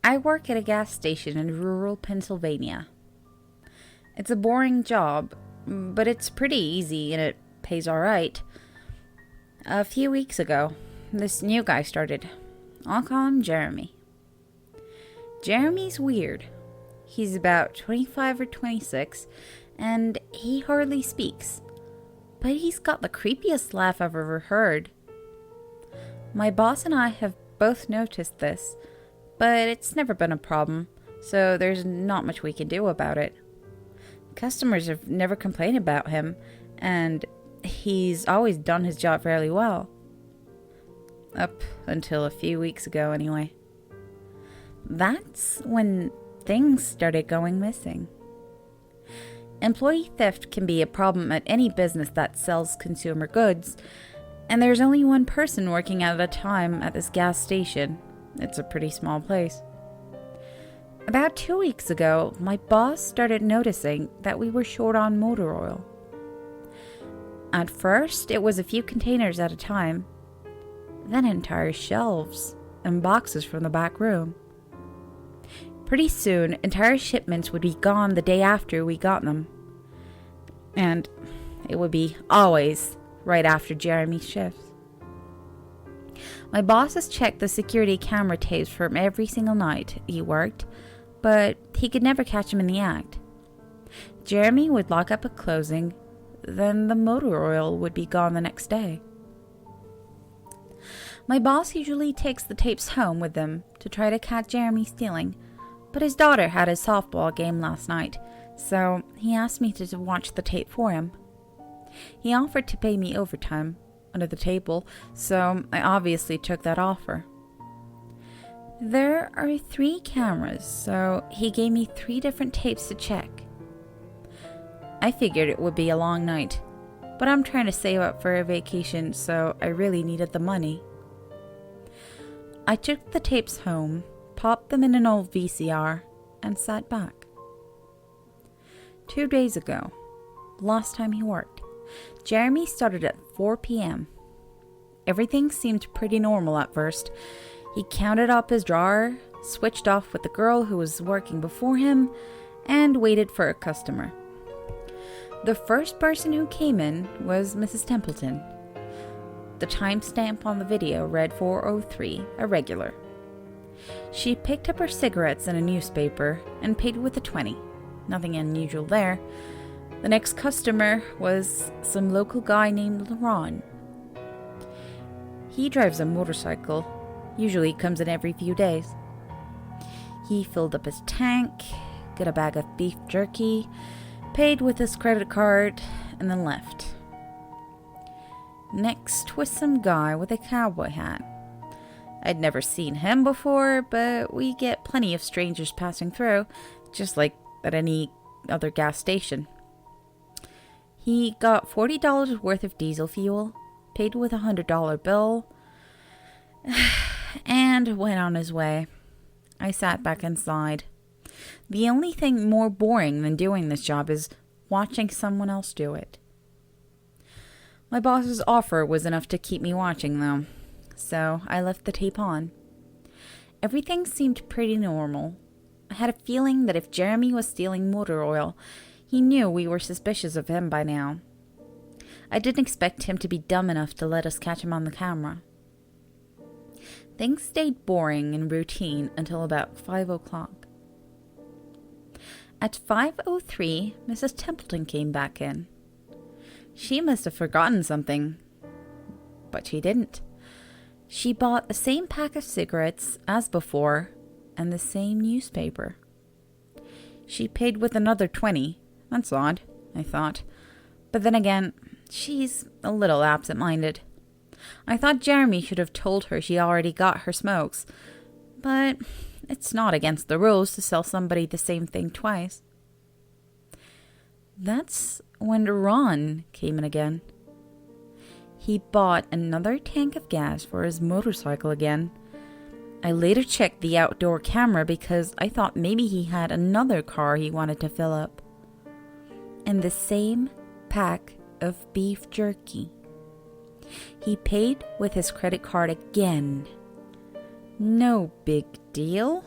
I work at a gas station in rural Pennsylvania. It's a boring job, but it's pretty easy and it pays alright. A few weeks ago, this new guy started. I'll call him Jeremy. Jeremy's weird. He's about 25 or 26, and he hardly speaks. But he's got the creepiest laugh I've ever heard. My boss and I have both noticed this, but it's never been a problem, so there's not much we can do about it. Customers have never complained about him, and he's always done his job fairly well. Up until a few weeks ago, anyway. That's when things started going missing. Employee theft can be a problem at any business that sells consumer goods, and there's only one person working at a time at this gas station. It's a pretty small place. About 2 weeks ago, my boss started noticing that we were short on motor oil. At first, it was a few containers at a time, then entire shelves and boxes from the back room. Pretty soon, entire shipments would be gone the day after we got them. And it would be always right after Jeremy's shift. My boss has checked the security camera tapes from every single night he worked, but he could never catch him in the act. Jeremy would lock up at closing, then the motor oil would be gone the next day. My boss usually takes the tapes home with him to try to catch Jeremy stealing, but his daughter had a softball game last night, so he asked me to watch the tape for him. He offered to pay me overtime under the table, so I obviously took that offer. There are 3 cameras, so he gave me 3 different tapes to check. I figured it would be a long night, but I'm trying to save up for a vacation, so I really needed the money. I took the tapes home, popped them in an old VCR, and sat back. 2 days ago, last time he worked, Jeremy started at 4 p.m. Everything seemed pretty normal at first. He counted up his drawer, switched off with the girl who was working before him, and waited for a customer. The first person who came in was Mrs. Templeton. The timestamp on the video read 4:03, a regular. She picked up her cigarettes and a newspaper and paid with a 20. Nothing unusual there. The next customer was some local guy named Ron. He drives a motorcycle, usually comes in every few days. He filled up his tank, got a bag of beef jerky, paid with his credit card, and then left. Next was some guy with a cowboy hat. I'd never seen him before, but we get plenty of strangers passing through, just like at any other gas station. He got $40 worth of diesel fuel, paid with a $100 bill, and went on his way. I sat back inside. The only thing more boring than doing this job is watching someone else do it. My boss's offer was enough to keep me watching, though, so I left the tape on. Everything seemed pretty normal. I had a feeling that if Jeremy was stealing motor oil, he knew we were suspicious of him by now. I didn't expect him to be dumb enough to let us catch him on the camera. Things stayed boring and routine until about 5 o'clock. At 5:03, Mrs. Templeton came back in. She must have forgotten something, but she didn't. She bought the same pack of cigarettes as before and the same newspaper. She paid with another 20. That's odd, I thought. But then again, she's a little absent-minded. I thought Jeremy should have told her she already got her smokes, but it's not against the rules to sell somebody the same thing twice. That's when Ron came in again. He bought another tank of gas for his motorcycle again. I later checked the outdoor camera because I thought maybe he had another car he wanted to fill up. And the same pack of beef jerky. He paid with his credit card again. No big deal.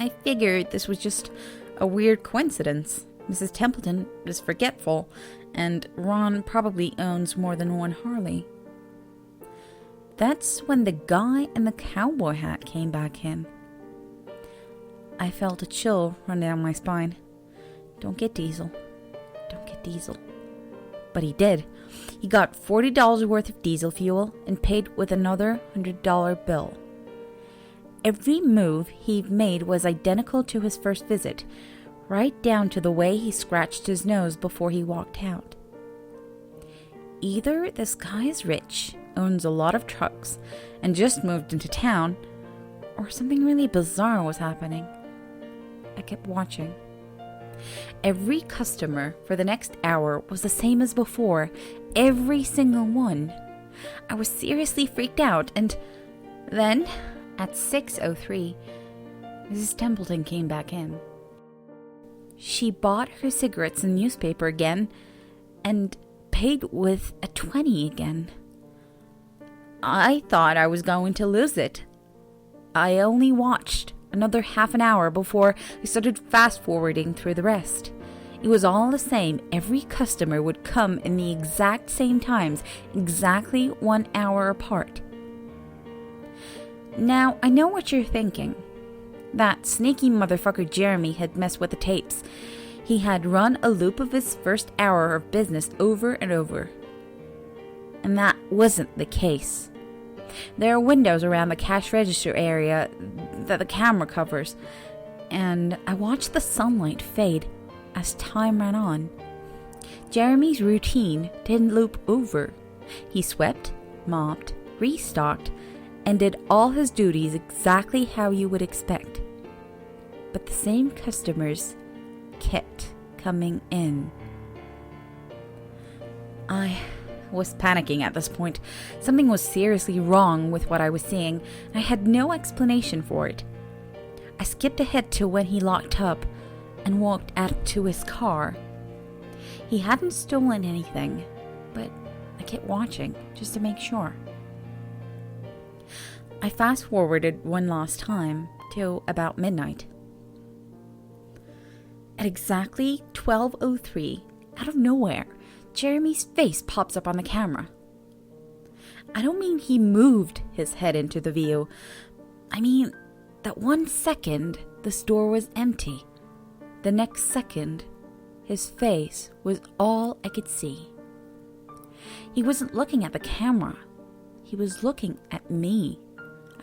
I figured this was just a weird coincidence. Mrs. Templeton is forgetful, and Ron probably owns more than one Harley. That's when the guy in the cowboy hat came back in. I felt a chill run down my spine. Don't get Diesel. Don't get Diesel. But he did. He got $40 worth of diesel fuel and paid with another $100 bill. Every move he made was identical to his first visit, right down to the way he scratched his nose before he walked out. Either this guy is rich, owns a lot of trucks, and just moved into town, or something really bizarre was happening. I kept watching. Every customer for the next hour was the same as before, every single one. I was seriously freaked out, and then, at 6:03, Mrs. Templeton came back in. She bought her cigarettes and newspaper again, and paid with a 20 again. I thought I was going to lose it. I only watched another half an hour before I started fast-forwarding through the rest. It was all the same. Every customer would come in the exact same times, exactly 1 hour apart. Now, I know what you're thinking. That sneaky motherfucker Jeremy had messed with the tapes. He had run a loop of his first hour of business over and over. And that wasn't the case. There are windows around the cash register area that the camera covers, and I watched the sunlight fade as time ran on. Jeremy's routine didn't loop over. He swept, mopped, restocked, and did all his duties exactly how you would expect. But the same customers kept coming in. I was panicking at this point. Something was seriously wrong with what I was seeing. I had no explanation for it. I skipped ahead to when he locked up and walked out to his car. He hadn't stolen anything, but I kept watching just to make sure. I fast-forwarded one last time to about midnight. At exactly 12:03, out of nowhere, Jeremy's face pops up on the camera. I don't mean he moved his head into the view. I mean that 1 second the store was empty. The next second, his face was all I could see. He wasn't looking at the camera. He was looking at me.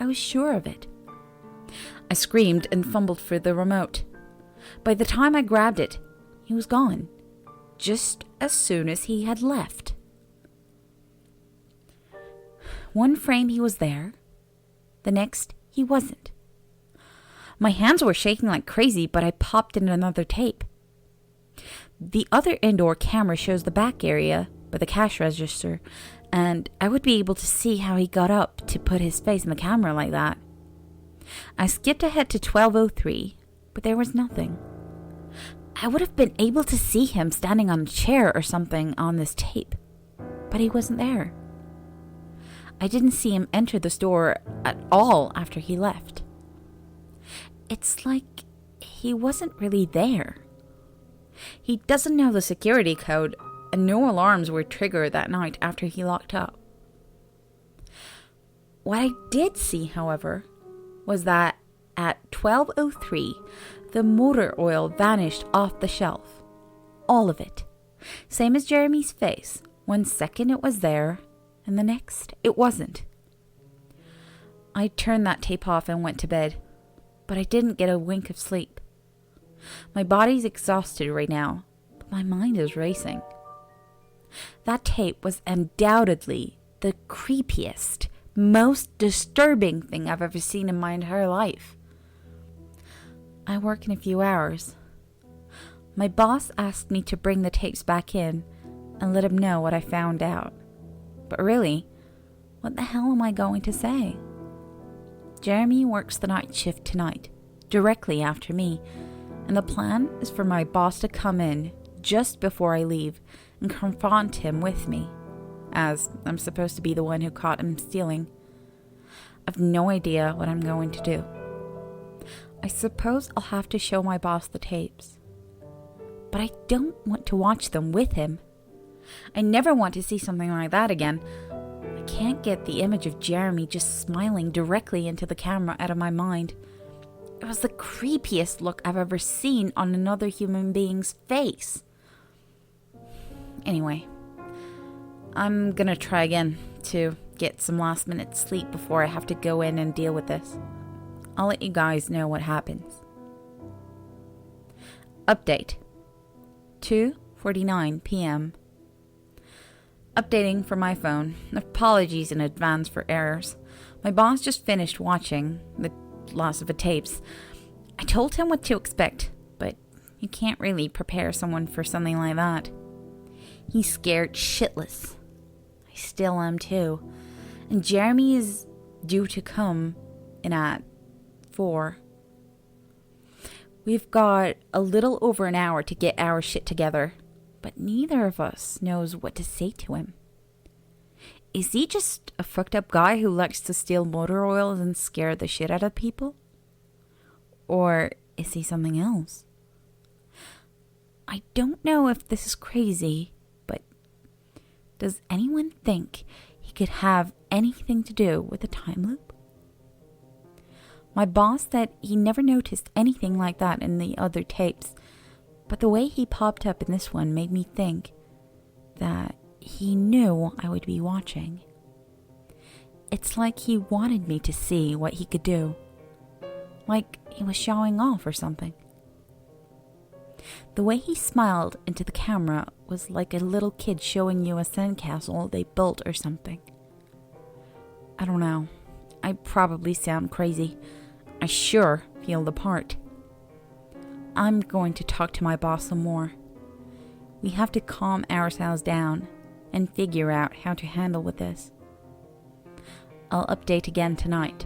I was sure of it. I screamed and fumbled for the remote. By the time I grabbed it, he was gone, just as soon as he had left. One frame he was there, the next he wasn't. My hands were shaking like crazy, but I popped in another tape. The other indoor camera shows the back area by the cash register, and I would be able to see how he got up to put his face in the camera like that. I skipped ahead to 12:03, but there was nothing. I would have been able to see him standing on a chair or something on this tape, but he wasn't there. I didn't see him enter the store at all after he left. It's like he wasn't really there. He doesn't know the security code, and no alarms were triggered that night after he locked up. What I did see, however, was that at 12:03, the motor oil vanished off the shelf. All of it. Same as Jeremy's face. 1 second it was there, and the next it wasn't. I turned that tape off and went to bed, but I didn't get a wink of sleep. My body's exhausted right now, but my mind is racing. That tape was undoubtedly the creepiest, most disturbing thing I've ever seen in my entire life. I work in a few hours. My boss asked me to bring the tapes back in and let him know what I found out. But really, what the hell am I going to say? Jeremy works the night shift tonight, directly after me, and the plan is for my boss to come in just before I leave and confront him with me, as I'm supposed to be the one who caught him stealing. I've no idea what I'm going to do. I suppose I'll have to show my boss the tapes. But I don't want to watch them with him. I never want to see something like that again. I can't get the image of Jeremy just smiling directly into the camera out of my mind. It was the creepiest look I've ever seen on another human being's face. Anyway, I'm gonna try again to get some last minute sleep before I have to go in and deal with this. I'll let you guys know what happens. Update. 2:49 p.m. Updating from my phone. Apologies in advance for errors. My boss just finished watching the last of the tapes. I told him what to expect, but you can't really prepare someone for something like that. He's scared shitless. I still am too. And Jeremy is due to come in at 4. We've got a little over an hour to get our shit together, but neither of us knows what to say to him. Is he just a fucked up guy who likes to steal motor oils and scare the shit out of people? Or is he something else? I don't know if this is crazy, but does anyone think he could have anything to do with a time loop? My boss said he never noticed anything like that in the other tapes, but the way he popped up in this one made me think that he knew I would be watching. It's like he wanted me to see what he could do. Like he was showing off or something. The way he smiled into the camera was like a little kid showing you a sandcastle they built or something. I don't know. I probably sound crazy. I sure feel the part. I'm going to talk to my boss some more. We have to calm ourselves down and figure out how to handle with this. I'll update again tonight,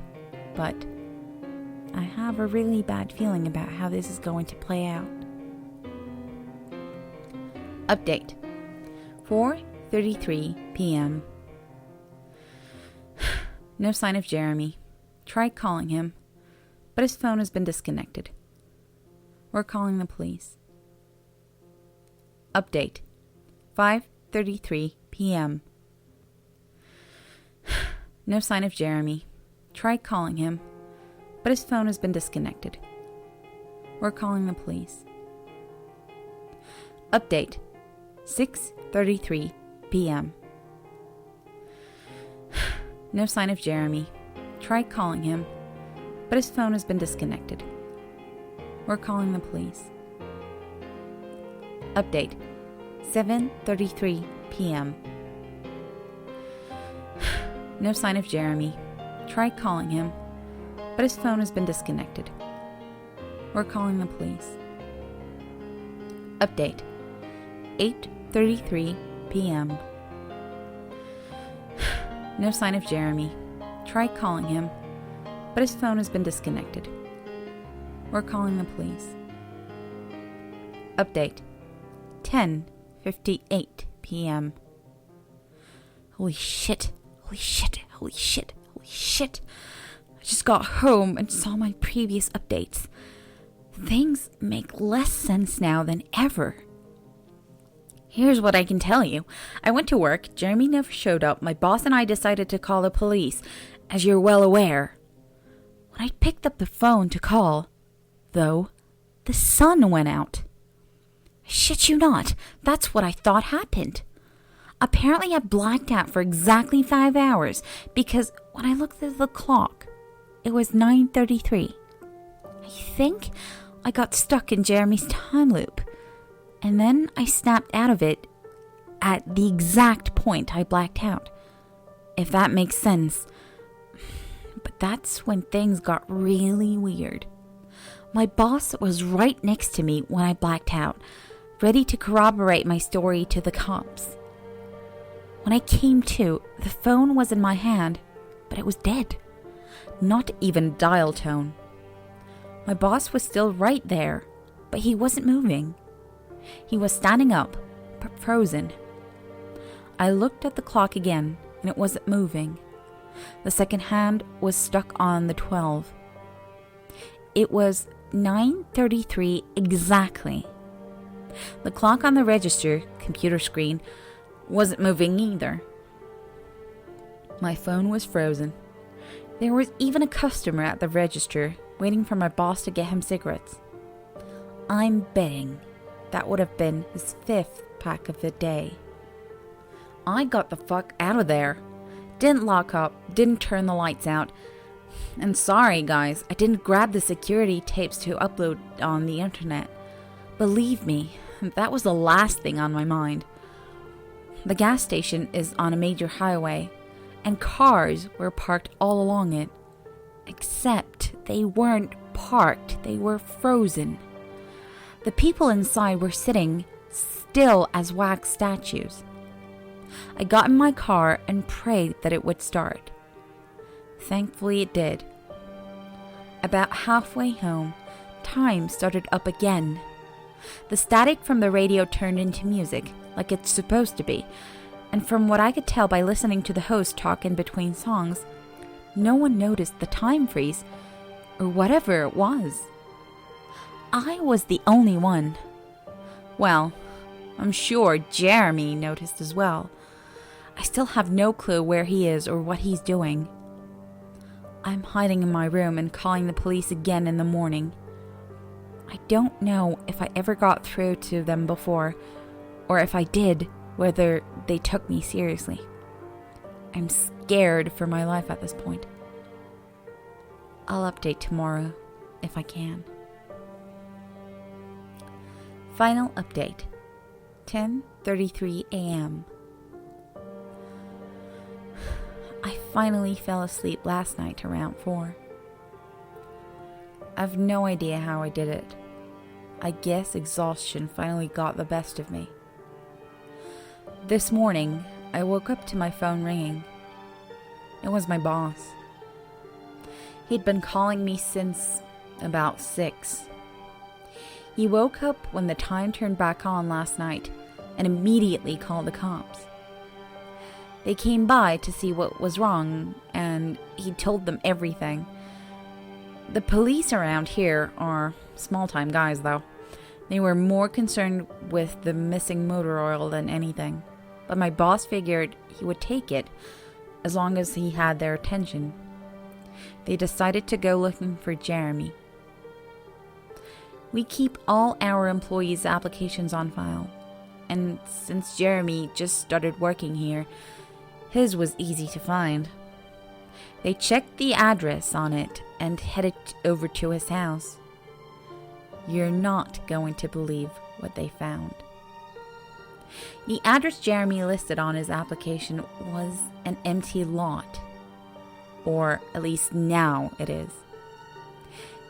but I have a really bad feeling about how this is going to play out. Update. 4:33 p.m. No sign of Jeremy. Tried calling him, but his phone has been disconnected. We're calling the police. Update. 5:33 p.m. No sign of Jeremy. Tried calling him, but his phone has been disconnected. We're calling the police. Update. 6:33 p.m. No sign of Jeremy. Tried calling him, but his phone has been disconnected. We're calling the police. Update. 7:33 p.m. No sign of Jeremy. Tried calling him, but his phone has been disconnected. We're calling the police. Update. 8:33 p.m. No sign of Jeremy. Tried calling him, but his phone has been disconnected. We're calling the police. Update. 10:58 p.m. Holy shit. Holy shit. Holy shit. Holy shit. I just got home and saw my previous updates. Things make less sense now than ever. Here's what I can tell you. I went to work, Jeremy never showed up, my boss and I decided to call the police, as you're well aware. When I picked up the phone to call, though, the sun went out. I shit you not, that's what I thought happened. Apparently I blacked out for exactly 5 hours, because when I looked at the clock, it was 9:33. I think I got stuck in Jeremy's time loop. And then I snapped out of it at the exact point I blacked out. If that makes sense. But that's when things got really weird. My boss was right next to me when I blacked out, ready to corroborate my story to the cops. When I came to, the phone was in my hand, but it was dead. Not even dial tone. My boss was still right there, but he wasn't moving. He was standing up, but frozen. I looked at the clock again, and it wasn't moving. The second hand was stuck on the 12. It was 9:33 exactly. The clock on the register computer screen wasn't moving either. My phone was frozen. There was even a customer at the register waiting for my boss to get him cigarettes. I'm betting that would have been his 5th pack of the day. I got the fuck out of there. Didn't lock up, didn't turn the lights out. And sorry guys, I didn't grab the security tapes to upload on the internet. Believe me, that was the last thing on my mind. The gas station is on a major highway, and cars were parked all along it. Except they weren't parked, they were frozen. The people inside were sitting still as wax statues. I got in my car and prayed that it would start. Thankfully it did. About halfway home, time started up again. The static from the radio turned into music, like it's supposed to be, and from what I could tell by listening to the host talk in between songs, no one noticed the time freeze, or whatever it was. I was the only one. Well, I'm sure Jeremy noticed as well. I still have no clue where he is or what he's doing. I'm hiding in my room and calling the police again in the morning. I don't know if I ever got through to them before, or if I did, whether they took me seriously. I'm scared for my life at this point. I'll update tomorrow, if I can. Final update. 10:33 a.m. I finally fell asleep last night around 4. I've no idea how I did it. I guess exhaustion finally got the best of me. This morning, I woke up to my phone ringing. It was my boss. He'd been calling me since about 6. He woke up when the time turned back on last night and immediately called the cops. They came by to see what was wrong, and he told them everything. The police around here are small-time guys, though. They were more concerned with the missing motor oil than anything. But my boss figured he would take it as long as he had their attention. They decided to go looking for Jeremy. We keep all our employees' applications on file, and since Jeremy just started working here, his was easy to find. They checked the address on it and headed over to his house. You're not going to believe what they found. The address Jeremy listed on his application was an empty lot. Or at least now it is.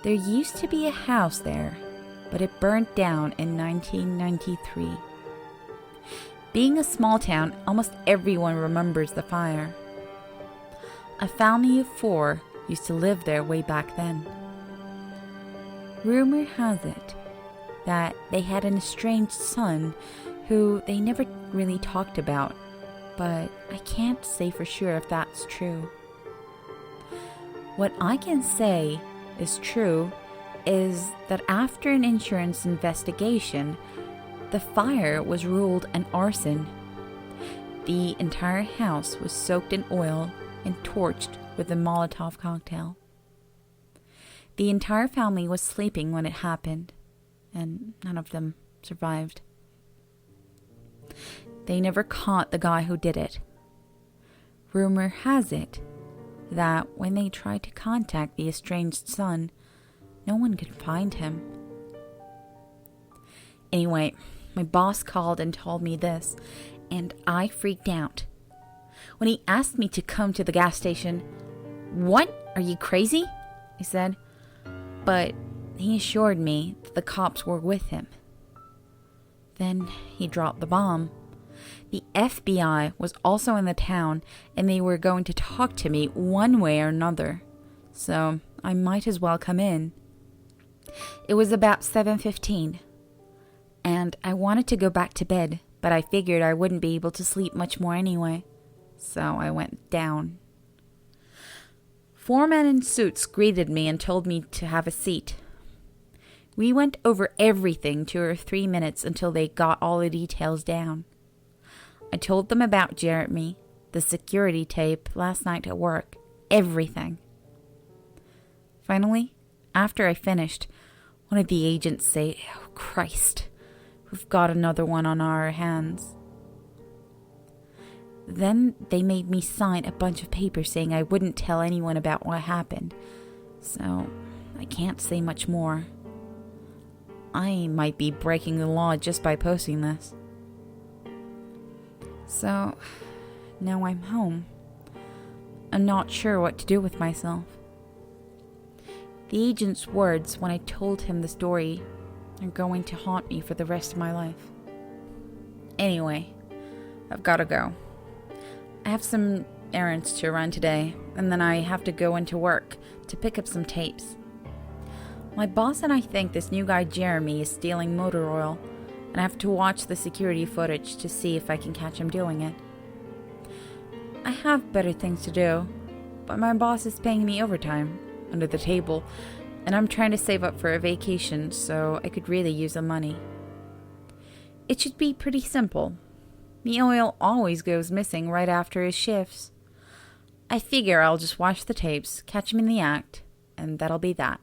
There used to be a house there, but it burnt down in 1993. Being a small town, almost everyone remembers the fire. A family of 4 used to live there way back then. Rumor has it that they had an estranged son who they never really talked about, but I can't say for sure if that's true. What I can say is true is that after an insurance investigation, the fire was ruled an arson. The entire house was soaked in oil and torched with a Molotov cocktail. The entire family was sleeping when it happened, and none of them survived. They never caught the guy who did it. Rumor has it that when they tried to contact the estranged son, no one could find him. Anyway, my boss called and told me this, and I freaked out. When he asked me to come to the gas station, "What? Are you crazy?" I said, but he assured me that the cops were with him. Then he dropped the bomb. The FBI was also in the town, and they were going to talk to me one way or another, so I might as well come in. It was about 7:15, and I wanted to go back to bed, but I figured I wouldn't be able to sleep much more anyway, so I went down. 4 men in suits greeted me and told me to have a seat. We went over everything 2 or 3 minutes until they got all the details down. I told them about Jeremy, the security tape last night at work, everything. Finally, after I finished, one of the agents said, "Oh, Christ, we've got another one on our hands." Then they made me sign a bunch of papers saying I wouldn't tell anyone about what happened, so I can't say much more. I might be breaking the law just by posting this. So, now I'm home. I'm not sure what to do with myself. The agent's words when I told him the story are going to haunt me for the rest of my life. Anyway, I've got to go. I have some errands to run today, and then I have to go into work to pick up some tapes. My boss and I think this new guy Jeremy is stealing motor oil, and I have to watch the security footage to see if I can catch him doing it. I have better things to do, but my boss is paying me overtime under the table, and I'm trying to save up for a vacation, so I could really use the money. It should be pretty simple. The oil always goes missing right after his shifts. I figure I'll just watch the tapes, catch him in the act, and that'll be that.